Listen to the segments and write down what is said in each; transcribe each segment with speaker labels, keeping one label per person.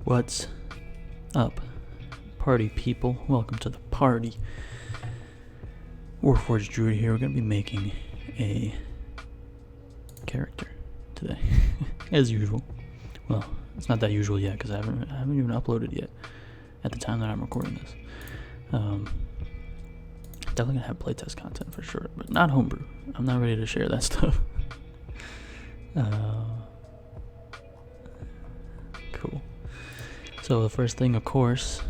Speaker 1: What's up, party people? Welcome to the party. Warforged Druid here. We're going to be making a character today, as usual. Well, it's not that usual yet because I haven't even uploaded yet at the time that I'm recording this. Definitely going to have playtest content for sure, but not homebrew. I'm not ready to share that stuff. Cool. So the first thing, of course,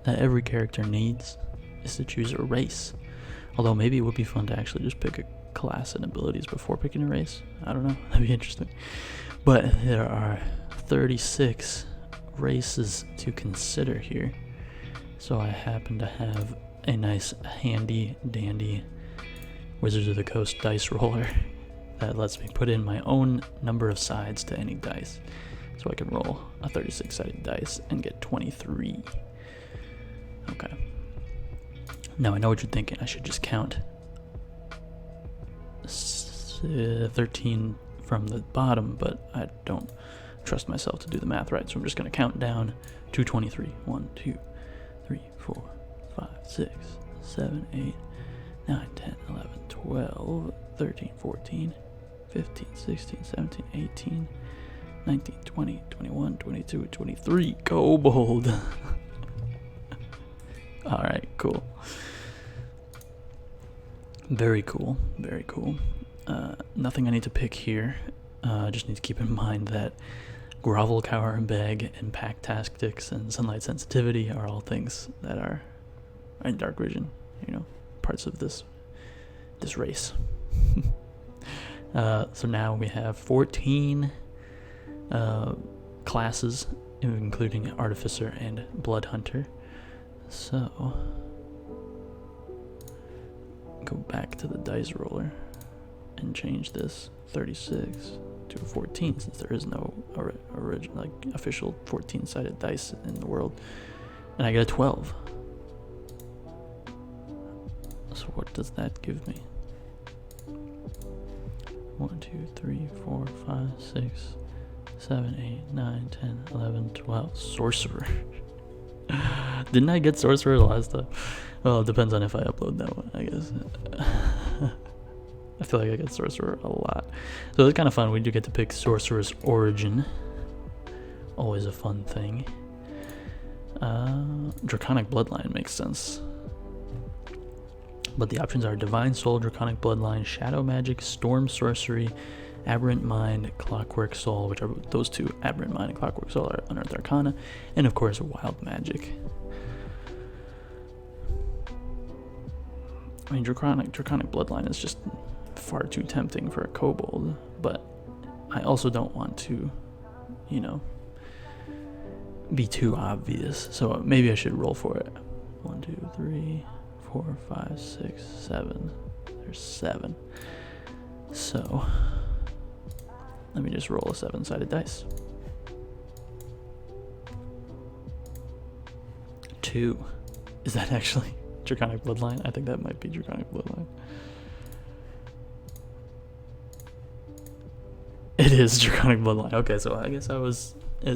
Speaker 1: that every character needs is to choose a race. Although maybe it would be fun to actually just pick a class and abilities before picking a race. I don't know. That'd be interesting. But there are 36 races to consider here. So I happen to have a nice handy dandy Wizards of the Coast dice roller that lets me put in my own number of sides to any dice. So I can roll a 36-sided dice and get 23. Okay. Now I know what you're thinking. I should just count 13 from the bottom, but I don't trust myself to do the math right. So I'm just going to count down to 23. 1, 2, 3, 4, 5, 6, 7, 8, 9, 10, 11, 12, 13, 14, 15, 16, 17, 18, 19, 20, 21, 22, 23. Kobold. Alright, cool. Very cool. Very cool. Nothing I need to pick here. Just need to keep in mind that grovel, cower, and beg, and pack tactics, and sunlight sensitivity are all things that are in dark vision, parts of this race. So now we have 14 classes, including Artificer and Blood Hunter. So, go back to the dice roller and change this 36 to 14, since there is no original, official 14-sided dice in the world, and I get a 12. So what does that give me? 1, 2, 3, 4, 5, 6, 7, 8, 9, 10, 11, 12. Sorcerer. Didn't I get Sorcerer the last time? Well, it depends on if I upload that one, I guess. I feel like I get Sorcerer a lot. So it's kind of fun. We do get to pick Sorcerer's origin. Always a fun thing. Draconic Bloodline makes sense. But the options are Divine Soul, Draconic Bloodline, Shadow Magic, Storm Sorcery, Aberrant Mind, Clockwork Soul, which are those two, Aberrant Mind and Clockwork Soul, are Unearthed Arcana, and of course Wild Magic. I mean, Draconic Bloodline is just far too tempting for a kobold, but I also don't want to, be too obvious, so maybe I should roll for it. 1, 2, 3, 4, 5, 6, 7. There's 7. So let me just roll a 7-sided dice. 2. Is that actually Draconic Bloodline? I think that might be Draconic Bloodline. It is Draconic Bloodline. Okay, so I guess I was, I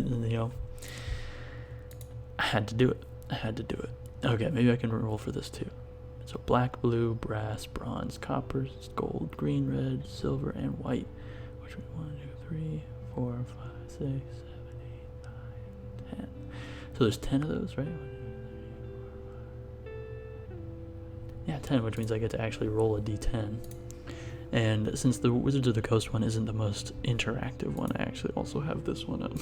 Speaker 1: had to do it. Okay, maybe I can roll for this too. So black, blue, brass, bronze, copper, gold, green, red, silver, and white. Which one? 1, 2, 3, 4, 5, 6, 7, 8, 9, 10. So there's 10 of those, right? 1, 2, 3, 4, 5. Yeah, 10, which means I get to actually roll a d10. And since the Wizards of the Coast one isn't the most interactive one, I actually also have this one up.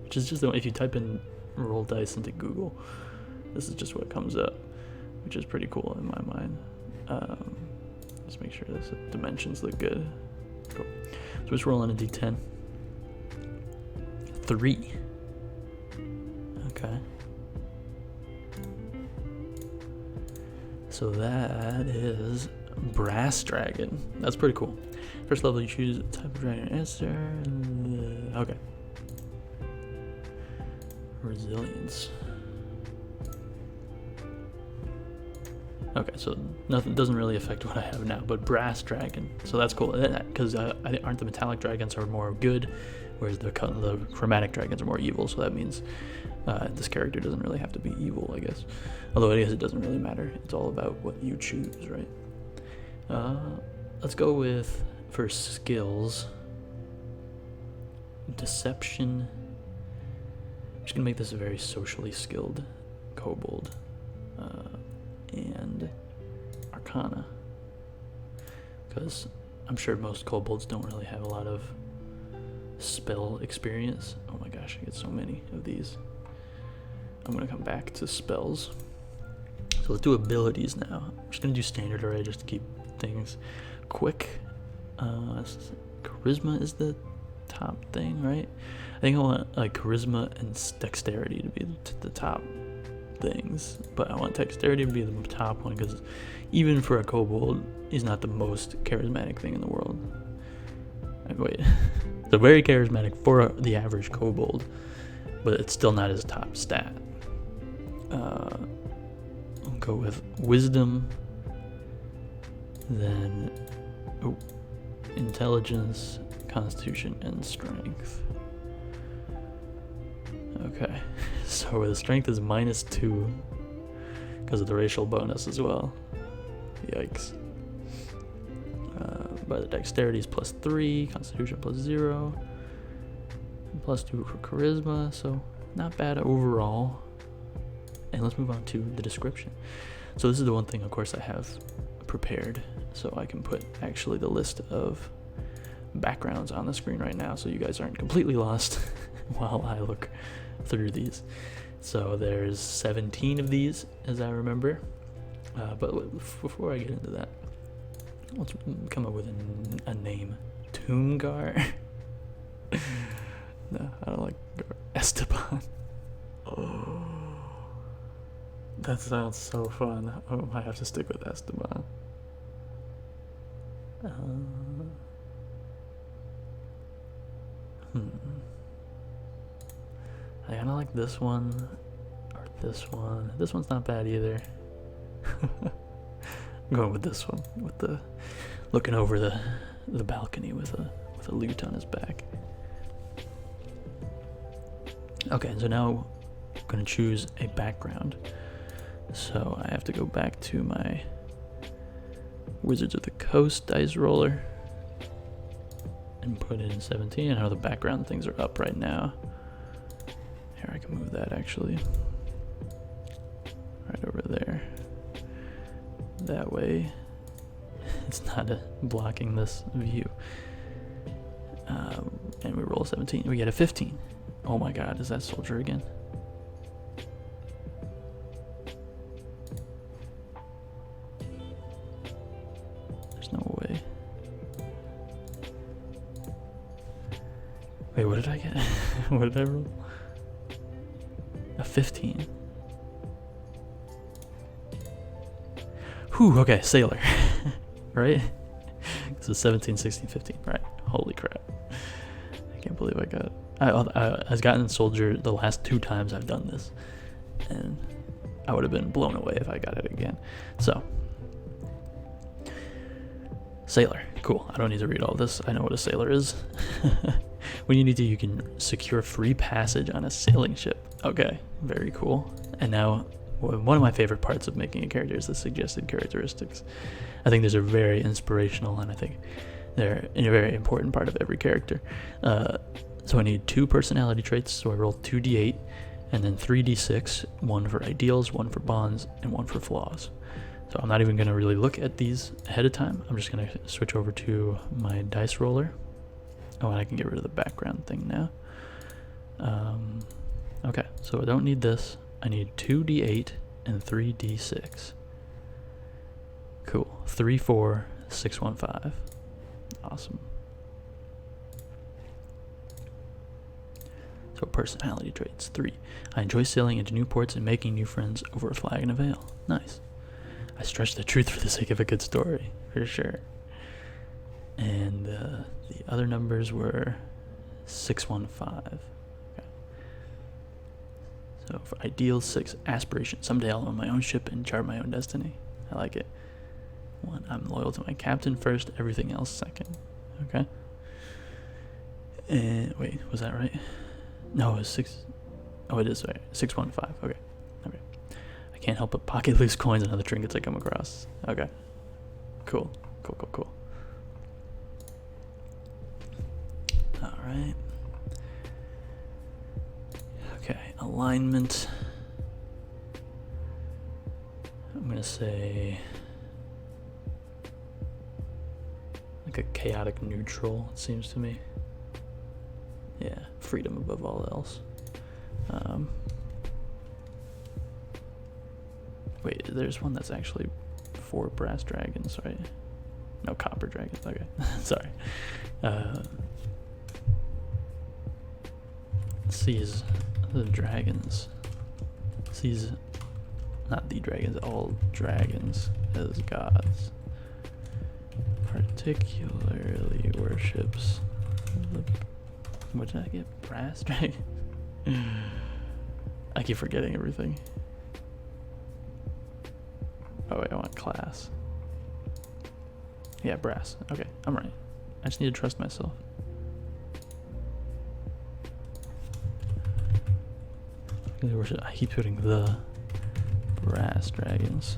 Speaker 1: Which is just, if you type in roll dice into Google, this is just what comes up, which is pretty cool in my mind. Just make sure the dimensions look good. Cool. So just rolling a d10. 3. Okay. So that is Brass Dragon. That's pretty cool. First level, you choose a type of dragon answer. Okay. Resilience. Okay, so nothing doesn't really affect what I have now, but Brass Dragon. So that's cool, because aren't the metallic dragons are more good, whereas the chromatic dragons are more evil, so that means this character doesn't really have to be evil, I guess. Although I guess it doesn't really matter. It's all about what you choose, right? Let's go with, for skills, deception. I'm just gonna make this a very socially skilled kobold, and arcana, because I'm sure most kobolds don't really have a lot of spell experience. Oh my gosh, I get so many of these. I'm gonna come back to spells. So let's do abilities now. I'm just gonna do standard array just to keep things quick. Charisma is the top thing, right? I think I want like charisma and dexterity to be the top things, but I want dexterity to be the top one, because even for a kobold, he's not the most charismatic thing in the world. Wait, so very charismatic for the average kobold, but it's still not his top stat. I'll go with wisdom, then intelligence, constitution, and strength. Okay, so the strength is -2 because of the racial bonus as well. Yikes. But the dexterity is +3, constitution +0, and +2 for charisma, so not bad overall. And let's move on to the description. So this is the one thing, of course, I have prepared, so I can put actually the list of backgrounds on the screen right now, so you guys aren't completely lost while I look through these. So there's 17 of these, as I remember. But before I get into that, let's come up with a name. Toongar? No, I don't like Esteban. Oh, that sounds so fun. I might have to stick with Esteban. I kind of like this one, or this one. This one's not bad either. I'm going with this one, with the looking over the balcony with a lute on his back. Okay, so now I'm gonna choose a background. So I have to go back to my Wizards of the Coast dice roller and put in 17. I know the background things are up right now. Here, I can move that actually. Right over there. That way it's not blocking this view. And we roll 17. We get a 15. Oh my god, is that soldier again? There's no way. Wait, what did I get? What did I roll? A 15. Whew, okay, sailor. Right? So 17, 16, 15. Right. Holy crap. I can't believe I got it. I've gotten soldier the last 2 times I've done this, and I would have been blown away if I got it again. So, sailor. Cool. I don't need to read all this. I know what a sailor is. When you need to, you can secure free passage on a sailing ship. Okay, very cool. And now, one of my favorite parts of making a character is the suggested characteristics. I think these are very inspirational, and I think they're a very important part of every character. So I need 2 personality traits, so I roll 2d8, and then 3d6, 1 for ideals, 1 for bonds, and 1 for flaws. So I'm not even going to really look at these ahead of time. I'm just going to switch over to my dice roller. Oh, and I can get rid of the background thing now. Okay, so I don't need this. I need 2d8 and 3d6. Cool. 3, 4, 6, 1, 5. Awesome. So personality traits. 3. I enjoy sailing into new ports and making new friends over a flag and a veil. Nice. I stretch the truth for the sake of a good story, for sure. And the other numbers were 6, 1, 5. Okay. So for ideals, 6. Aspiration. Someday I'll own my own ship and chart my own destiny. I like it. 1. I'm loyal to my captain first, everything else second. Okay. And wait, was that right? No, it was 6. Oh, it is right. 615. Okay. Okay. I can't help but pocket loose coins and other trinkets I come across. Okay. Cool. Cool, cool, cool. Alright. Okay, alignment. I'm gonna say like a chaotic neutral, it seems to me. Yeah, freedom above all else. Wait, there's one that's actually 4 brass dragons, right? No, copper dragons. Okay, sorry. Sees the dragons. Sees not the dragons, all dragons as gods. Particularly worships the, what did I get? Brass dragon? I keep forgetting everything. Oh wait, I want class. Yeah, brass. Okay, I'm right. I just need to trust myself. I keep putting the brass dragons.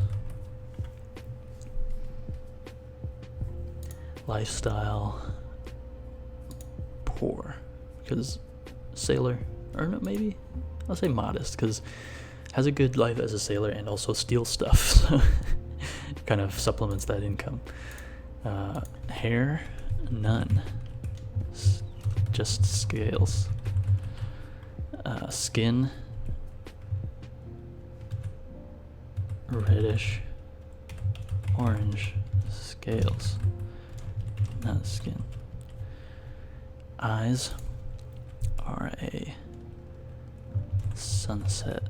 Speaker 1: Lifestyle poor, because sailor, or no, maybe I'll say modest, because has a good life as a sailor and also steals stuff, so kind of supplements that income. Hair, none, just scales. Skin, reddish, orange, scales, not skin. Eyes are a sunset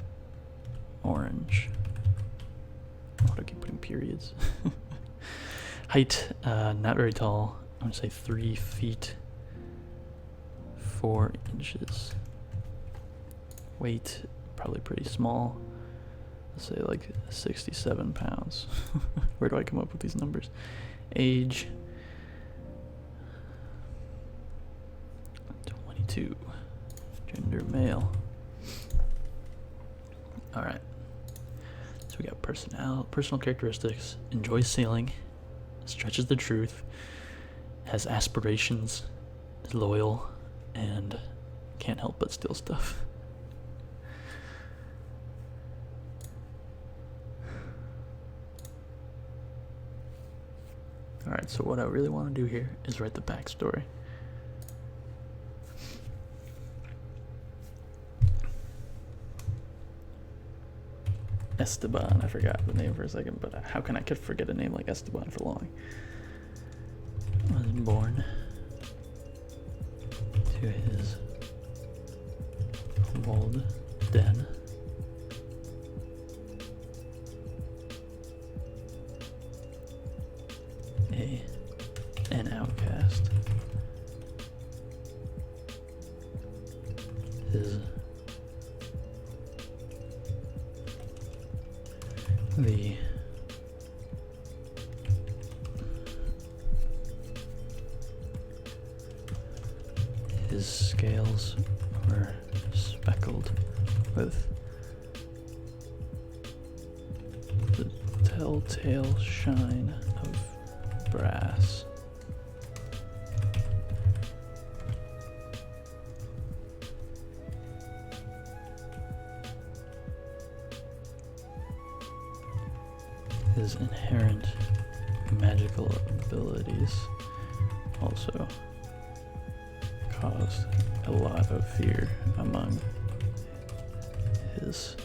Speaker 1: orange. Why do I keep putting periods? Height, not very tall. I'm gonna say 3 feet 4 inches. Weight, probably pretty small. Let's say like 67 pounds. Where do I come up with these numbers? Age, 22. Gender, male. Alright. So we got personal characteristics. Enjoys sailing. Stretches the truth. Has aspirations. Is loyal. And can't help but steal stuff. Alright, so what I really want to do here is write the backstory. Esteban, I forgot the name for a second, but how can I forget a name like Esteban for long? I was born to his kobold den. An outcast. His scales were speckled with the telltale shine of brass. His inherent magical abilities also caused a lot of fear among his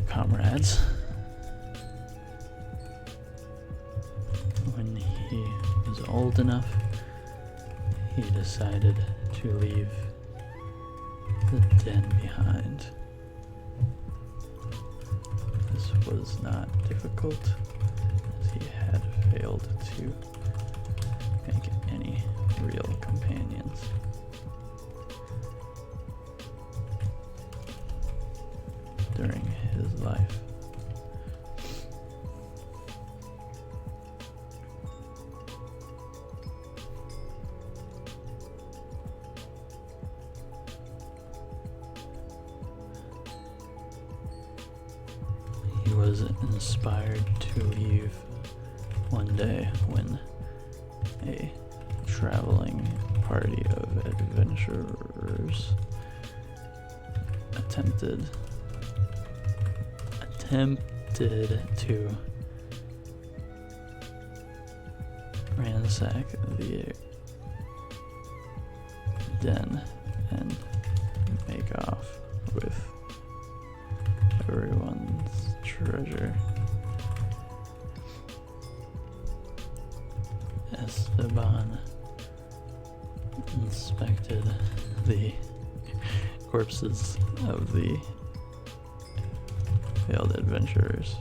Speaker 1: comrades. When he was old enough, he decided to leave the den behind. This was not difficult, as he had failed to make any real companions. During his life. He was inspired to leave one day when a traveling party of adventurers attempted to ransack the den and make off with everyone's treasure. Esteban inspected the corpses of the failed adventurers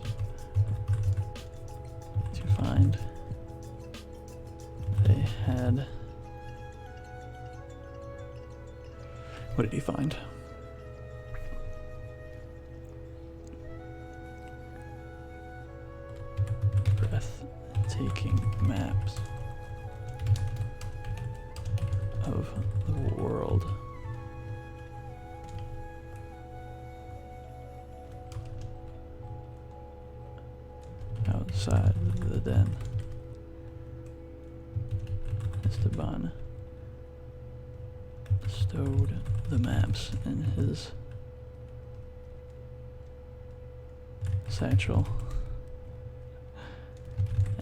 Speaker 1: to find they had... What did he find? Breathtaking maps of the world. Outside the den, Esteban stowed the maps in his satchel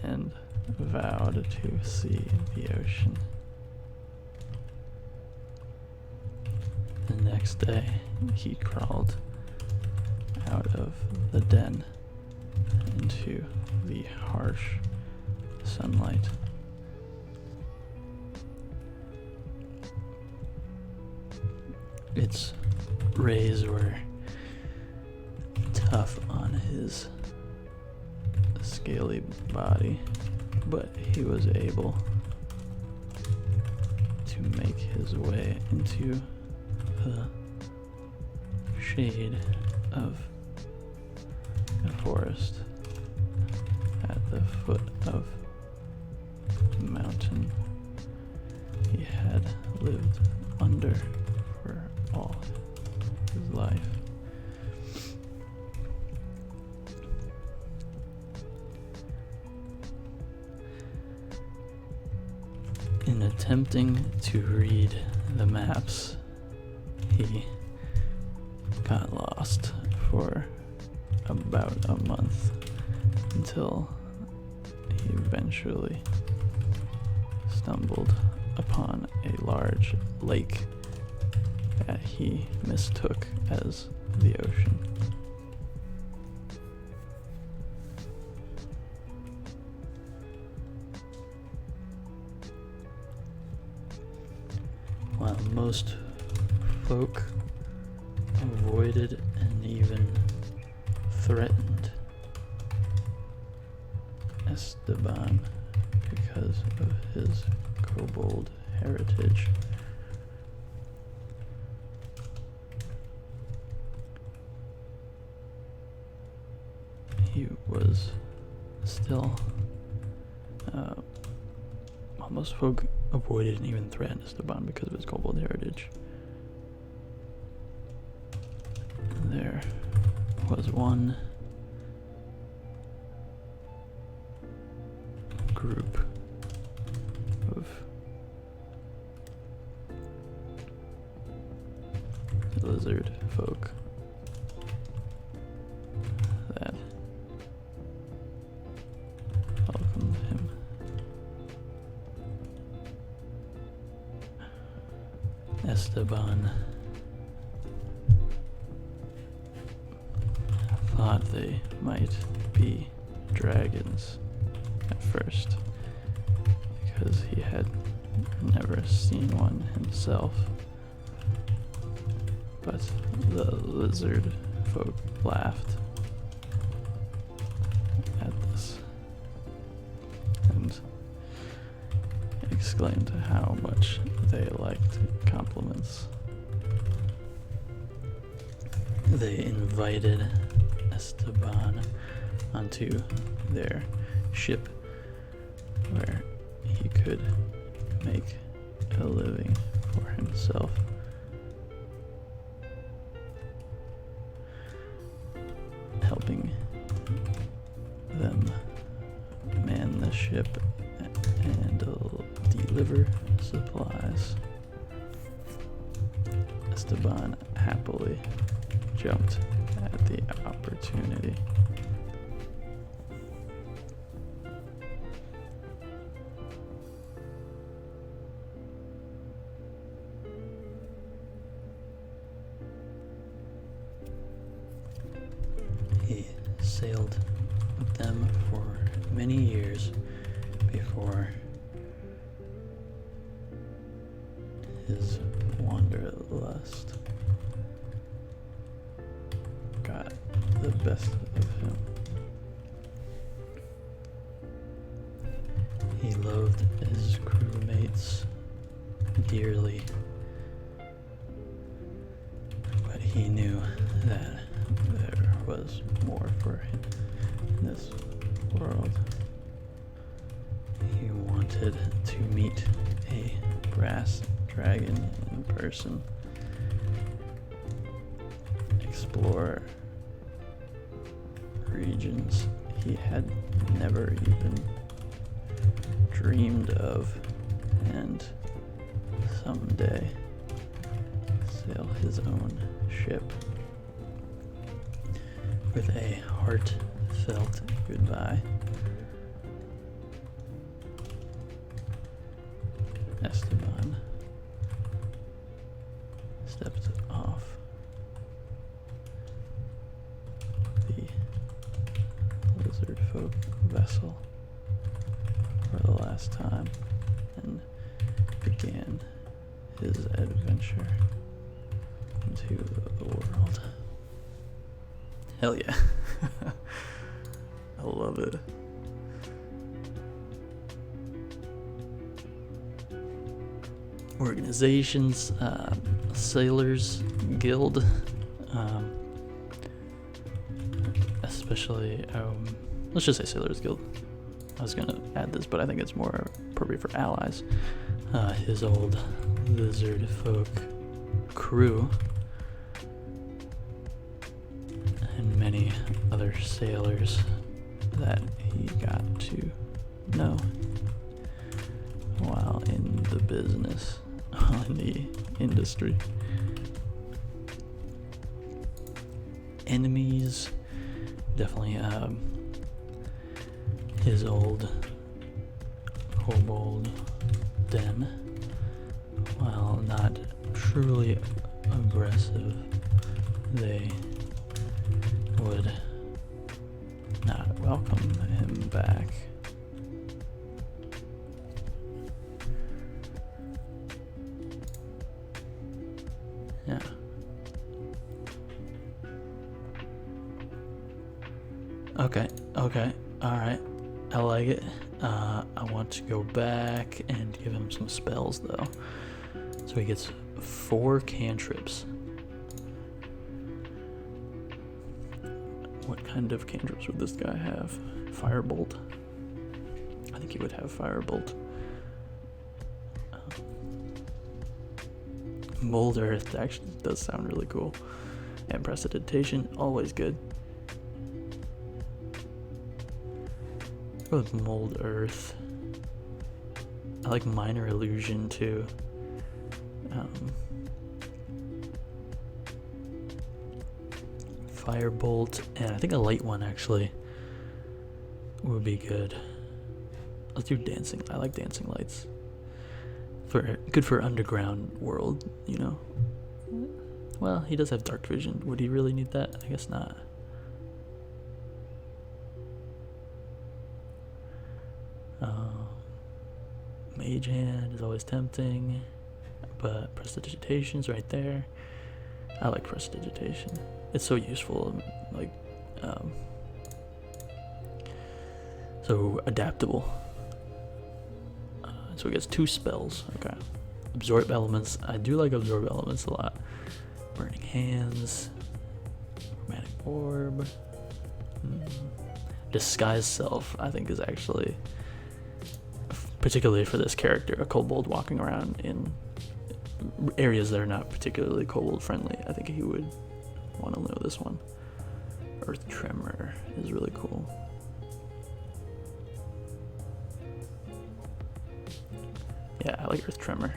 Speaker 1: and vowed to see the ocean. The next day, he crawled out of the den into the harsh sunlight. Its rays were tough on his scaly body, but he was able to make his way into the shade of a forest at the foot of the mountain he had lived under for all his life. In attempting to read the maps, he got lost for about a month until he eventually stumbled upon a large lake that he mistook as the ocean. While most folk avoided and even threatened Esteban because of his kobold heritage, he was still most folk avoided and even threatened Esteban because of his kobold heritage. There was one group of lizard folk that welcomed him. Esteban thought they might be dragons at first because he had never seen one himself, but the lizard folk laughed at this and exclaimed how much they liked compliments. They invited Esteban onto their ship where he could make a living for himself. Helping ship and deliver supplies. Esteban happily jumped at the opportunity. He sailed with them for many years before his wanderlust got the best of him. He loathed his crewmates dearly, but he knew that there was more for him in this world. He wanted to meet a brass dragon in person, explore regions he had never even dreamed of, and someday sail his own ship. With a heartfelt goodbye, Esteban stepped off the lizard folk vessel for the last time and began his adventure into the world. Hell yeah. I love it. Organizations, Sailors Guild, especially, let's just say Sailors Guild. I was gonna add this, but I think it's more appropriate for allies. His old lizard folk crew and many other sailors that he got to know while in the business, in the industry. Enemies, definitely his old kobold den. While not truly aggressive, they would not welcome him back. Yeah. Okay, alright. I like it. I want to go back and give him some spells though. So he gets 4 cantrips. What kind of cantrips would this guy have? Firebolt? I think he would have Firebolt. Mold Earth actually does sound really cool. And Prestidigitation, always good. Go with Mold Earth. I like Minor Illusion too. Firebolt, and I think a light one actually would be good. Let's do dancing. I like dancing lights. Good for underground world, you know. Well, he does have dark vision. Would he really need that? I guess not. Mage Hand is always tempting, but Prestidigitation's right there. I like Prestidigitation. It's so useful, like, so adaptable. So he gets 2 spells. Okay. Absorb Elements. I do like Absorb Elements a lot. Burning Hands. Chromatic Orb. Disguise Self, I think, is actually, particularly for this character, a kobold walking around in areas that are not particularly kobold friendly. I think he would want to know this one. Earth Tremor is really cool. Yeah, I like Earth Tremor.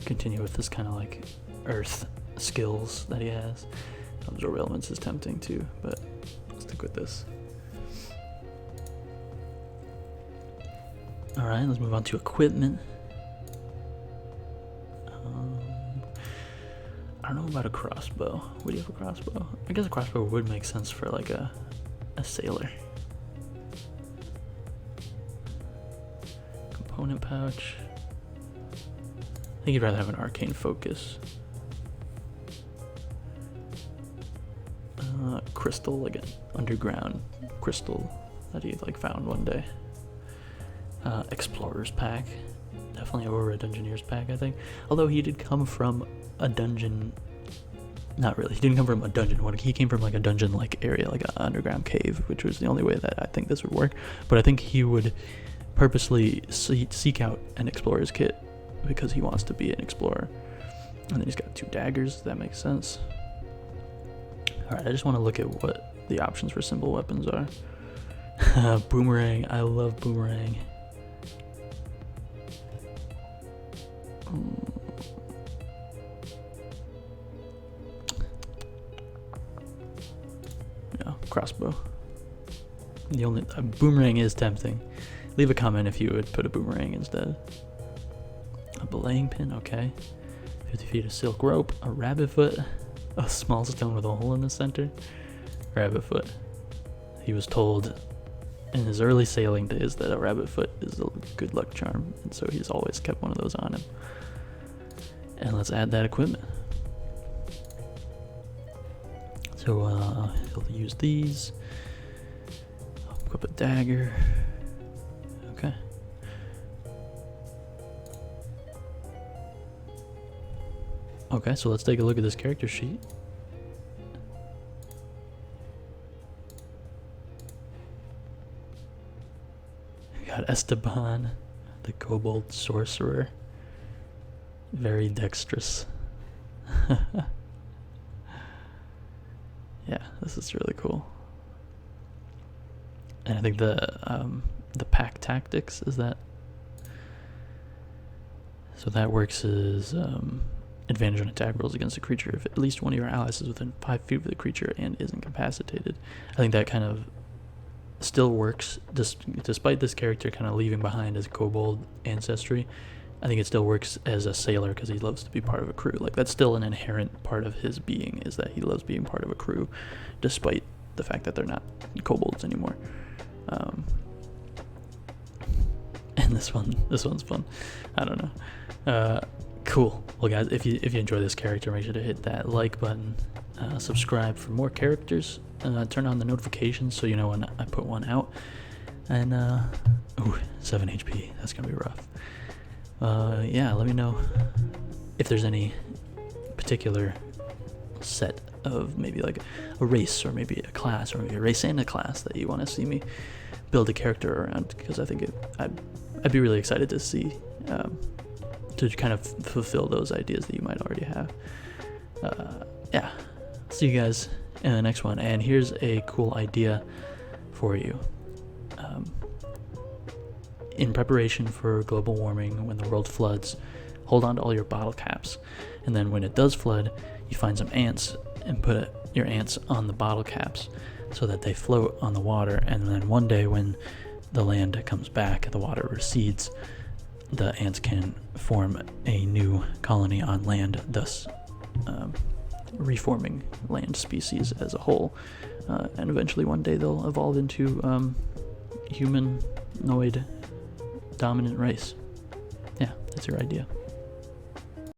Speaker 1: Continue with this kind of like Earth skills that he has. Absorb Elements is tempting too, but let's stick with this. Alright, let's move on to equipment. I don't know about a crossbow. Would you have a crossbow? I guess a crossbow would make sense for like a sailor. Component pouch. I think you'd rather have an arcane focus. Crystal, like an underground crystal that he like found one day. Explorer's pack. Definitely over a Dungeoneer's pack, I think. Although he did come from a dungeon. Not really. He didn't come from a dungeon. He came from like a dungeon-like area, like an underground cave, which was the only way that I think this would work. But I think he would purposely seek out an explorer's kit because he wants to be an explorer. And then he's got 2 daggers. That makes sense. Alright, I just want to look at what the options for simple weapons are. Boomerang. I love boomerang. No, crossbow. The only boomerang is tempting. Leave a comment if you would put a boomerang instead. A belaying pin, okay. 50 feet of silk rope, a rabbit foot, a small stone with a hole in the center. Rabbit foot. He was told in his early sailing days that a rabbit foot is a good luck charm, and so he's always kept one of those on him. And let's add that equipment. So he'll use these. I'll equip a dagger. Okay. Okay, so let's take a look at this character sheet. We got Esteban, the Kobold Sorcerer. Very dexterous. Yeah, this is really cool. And I think the pack tactics is that. So that works as advantage on attack rolls against a creature if at least one of your allies is within 5 feet of the creature and is incapacitated. I think that kind of still works despite this character kind of leaving behind his kobold ancestry. I think it still works as a sailor because he loves to be part of a crew. Like, that's still an inherent part of his being, is that he loves being part of a crew, despite the fact that they're not kobolds anymore. And this one's fun. I don't know. Cool. Well, guys, if you enjoy this character, make sure to hit that like button. Subscribe for more characters. Turn on the notifications so you know when I put one out. And 7 HP. That's gonna be rough. Yeah, let me know if there's any particular set of maybe like a race or maybe a class or maybe a race and a class that you want to see me build a character around, because I think I'd be really excited to see to kind of fulfill those ideas that you might already have. Yeah, see you guys in the next one. And here's a cool idea for you. In preparation for global warming, when the world floods, hold on to all your bottle caps, and then when it does flood, you find some ants and put your ants on the bottle caps so that they float on the water, and then one day when the land comes back, the water recedes, the ants can form a new colony on land, thus reforming land species as a whole, and eventually one day they'll evolve into humanoid dominant race. Yeah, that's your idea.